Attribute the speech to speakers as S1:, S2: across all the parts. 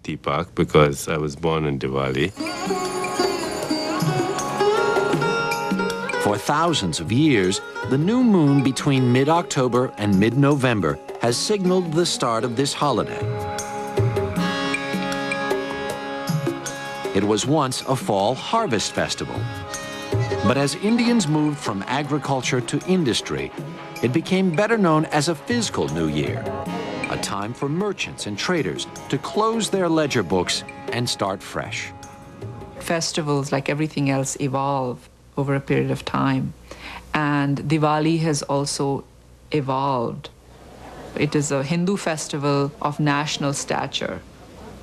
S1: Deepak because I was born on Diwali.
S2: For thousands of years, the new moon between mid-October and mid-November has signaled the start of this holiday. It was once a fall harvest festival. But as Indians moved from agriculture to industry, it became better known as a fiscal New Year, a time for merchants and traders to close their ledger books and start fresh.
S3: Festivals, like everything else, evolve over a period of time. And Diwali has also evolved. It is a Hindu festival of national stature,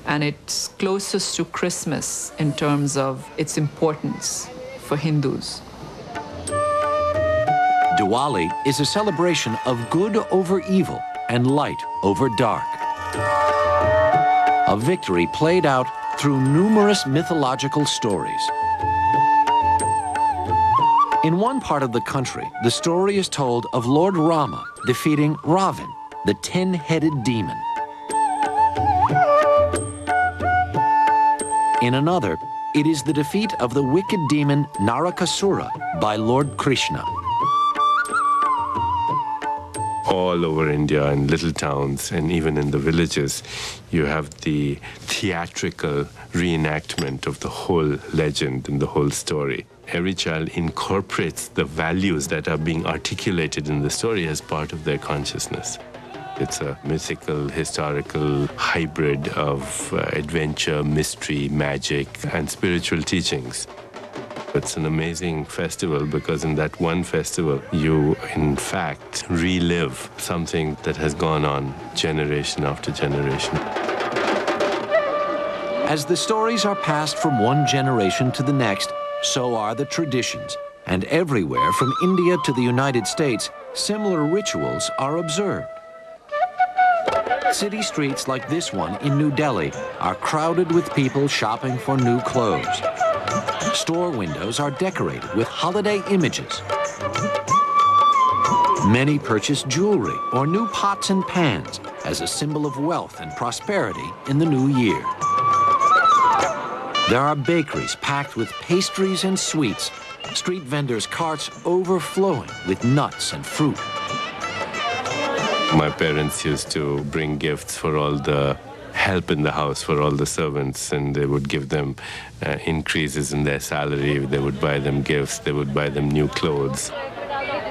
S3: and it's closest to Christmas in terms of its importance for Hindus.
S2: Diwali is a celebration of good over evil and light over dark. A victory played out through numerous mythological stories. In one part of the country, the story is told of Lord Rama defeating Ravan, the 10-headed demon. In another, it is the defeat of the wicked demon Narakasura by Lord Krishna.
S1: All over India, in little towns and even in the villages, you have the theatrical reenactment of the whole legend and the whole story. Every child incorporates the values that are being articulated in the story as part of their consciousness. It's a mythical, historical hybrid of adventure, mystery, magic, and spiritual teachings. It's an amazing festival because in that one festival, you, in fact, relive something that has gone on generation after generation.
S2: As the stories are passed from one generation to the next, so are the traditions. And everywhere from India to the United States, similar rituals are observed. City streets like this one in New Delhi are crowded with people shopping for new clothes. Store windows are decorated with holiday images. Many purchase jewelry or new pots and pans as a symbol of wealth and prosperity in the new year. There are bakeries packed with pastries and sweets, street vendors' carts overflowing with nuts and fruit.
S1: My parents used to bring gifts for all the help in the house, for all the servants, and they would give them increases in their salary. They would buy them gifts, they would buy them new clothes,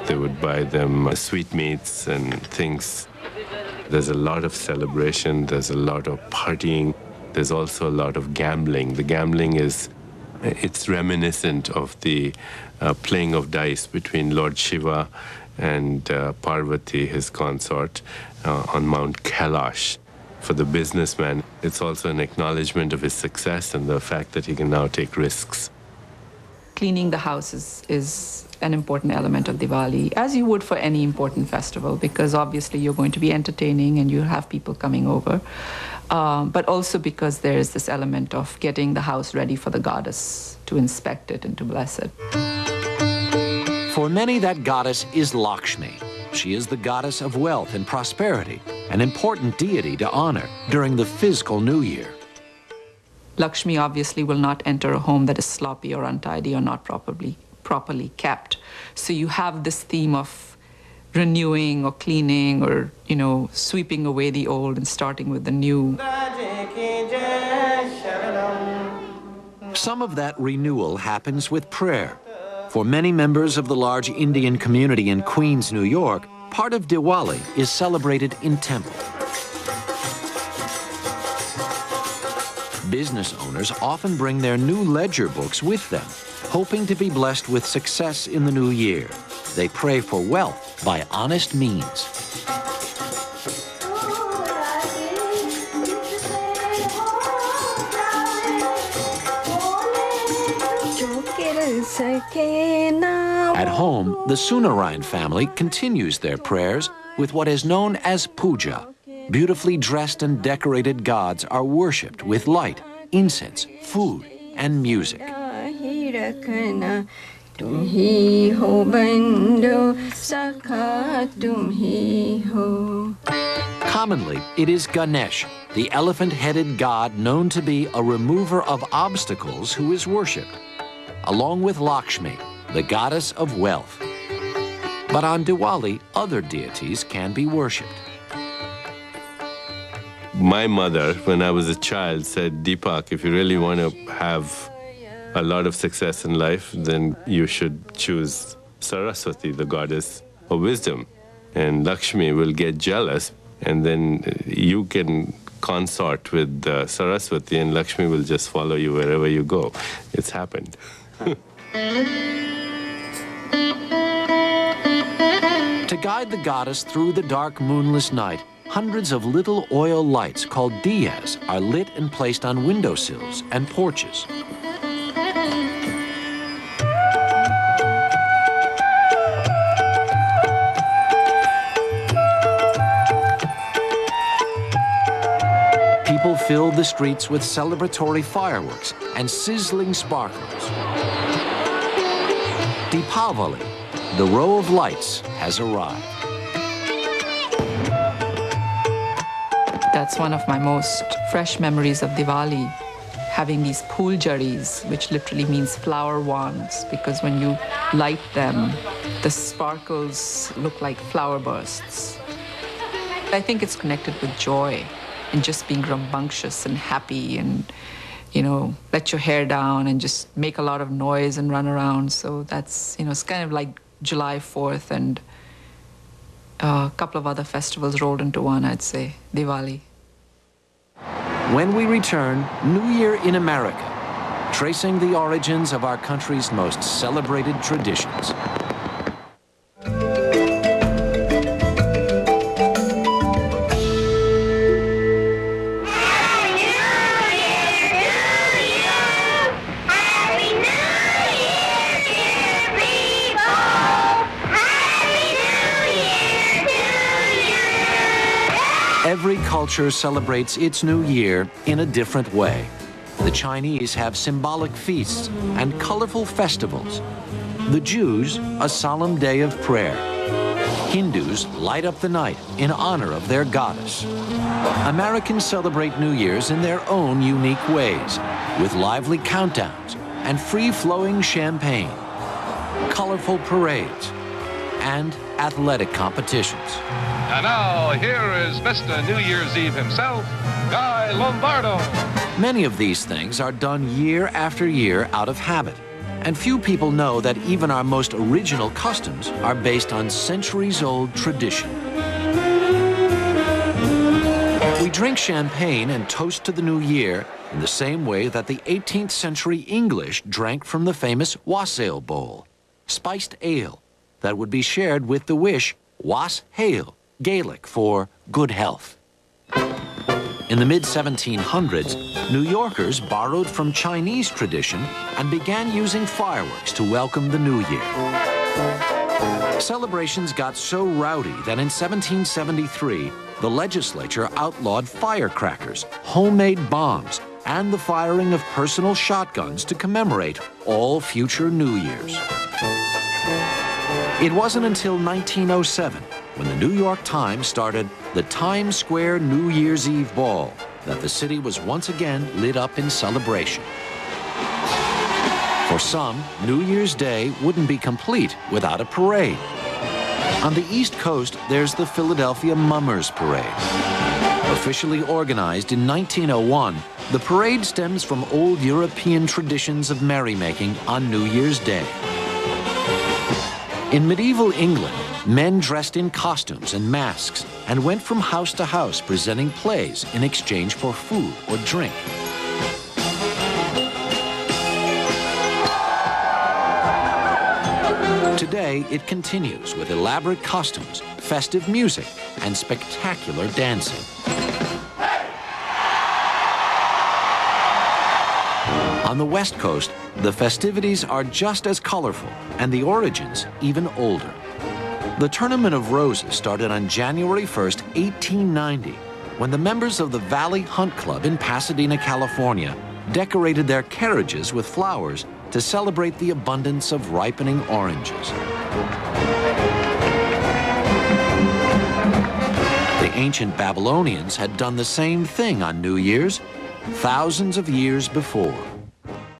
S1: they would buy them sweetmeats and things. There's a lot of celebration, there's a lot of partying, there's also a lot of gambling. The gambling it's reminiscent of the playing of dice between Lord Shiva and Parvati, his consort, on Mount Kailash. For the businessman, it's also an acknowledgement of his success and the fact that he can now take risks.
S3: Cleaning the house is an important element of Diwali, as you would for any important festival, because obviously you're going to be entertaining and you have people coming over. But also because there is this element of getting the house ready for the goddess to inspect it and to bless it.
S2: For many, that goddess is Lakshmi. She is the goddess of wealth and prosperity, an important deity to honor during the fiscal New Year.
S3: Lakshmi obviously will not enter a home that is sloppy or untidy or not properly kept. So you have this theme of renewing or cleaning or, sweeping away the old and starting with the new.
S2: Some of that renewal happens with prayer. For many members of the large Indian community in Queens, New York, part of Diwali is celebrated in temple. Business owners often bring their new ledger books with them, hoping to be blessed with success in the new year. They pray for wealth by honest means. At home, the Sunarayan family continues their prayers with what is known as puja. Beautifully dressed and decorated gods are worshipped with light, incense, food, and music. Commonly, it is Ganesh, the elephant-headed god known to be a remover of obstacles who is worshipped, along with Lakshmi, the goddess of wealth. But on Diwali, other deities can be worshipped.
S1: My mother, when I was a child, said, Deepak, if you really want to have a lot of success in life, then you should choose Saraswati, the goddess of wisdom. And Lakshmi will get jealous, and then you can consort with Saraswati, and Lakshmi will just follow you wherever you go. It's happened.
S2: To guide the goddess through the dark, moonless night, hundreds of little oil lights called diyas are lit and placed on windowsills and porches. People filled the streets with celebratory fireworks and sizzling sparklers. Deepavali, the row of lights, has arrived.
S3: That's one of my most fresh memories of Diwali, having these puljaris, which literally means flower wands, because when you light them, the sparkles look like flower bursts. I think it's connected with joy and just being rambunctious and happy and, you know, let your hair down and just make a lot of noise and run around. So that's, you know, it's kind of like July 4th and a couple of other festivals rolled into one, I'd say, Diwali.
S2: When we return, New Year in America, tracing the origins of our country's most celebrated traditions. Every culture celebrates its new year in a different way. The Chinese have symbolic feasts and colorful festivals. The Jews, a solemn day of prayer. Hindus light up the night in honor of their goddess. Americans celebrate New Year's in their own unique ways, with lively countdowns and free-flowing champagne, colorful parades, and athletic competitions.
S4: And now, here is Mr. New Year's Eve himself, Guy Lombardo.
S2: Many of these things are done year after year out of habit, and few people know that even our most original customs are based on centuries-old tradition. We drink champagne and toast to the new year in the same way that the 18th century English drank from the famous wassail bowl, spiced ale that would be shared with the wish, was hael, Gaelic for good health. In the mid-1700s, New Yorkers borrowed from Chinese tradition and began using fireworks to welcome the new year. Celebrations got so rowdy that in 1773, the legislature outlawed firecrackers, homemade bombs, and the firing of personal shotguns to commemorate all future New Years. It wasn't until 1907, when the New York Times started the Times Square New Year's Eve Ball, that the city was once again lit up in celebration. For some, New Year's Day wouldn't be complete without a parade. On the East Coast, there's the Philadelphia Mummers Parade. Officially organized in 1901, the parade stems from old European traditions of merrymaking on New Year's Day. In medieval England, men dressed in costumes and masks and went from house to house presenting plays in exchange for food or drink. Today, it continues with elaborate costumes, festive music, and spectacular dancing. On the West Coast, the festivities are just as colorful and the origins even older. The Tournament of Roses started on January 1st, 1890, when the members of the Valley Hunt Club in Pasadena, California, decorated their carriages with flowers to celebrate the abundance of ripening oranges. The ancient Babylonians had done the same thing on New Year's thousands of years before.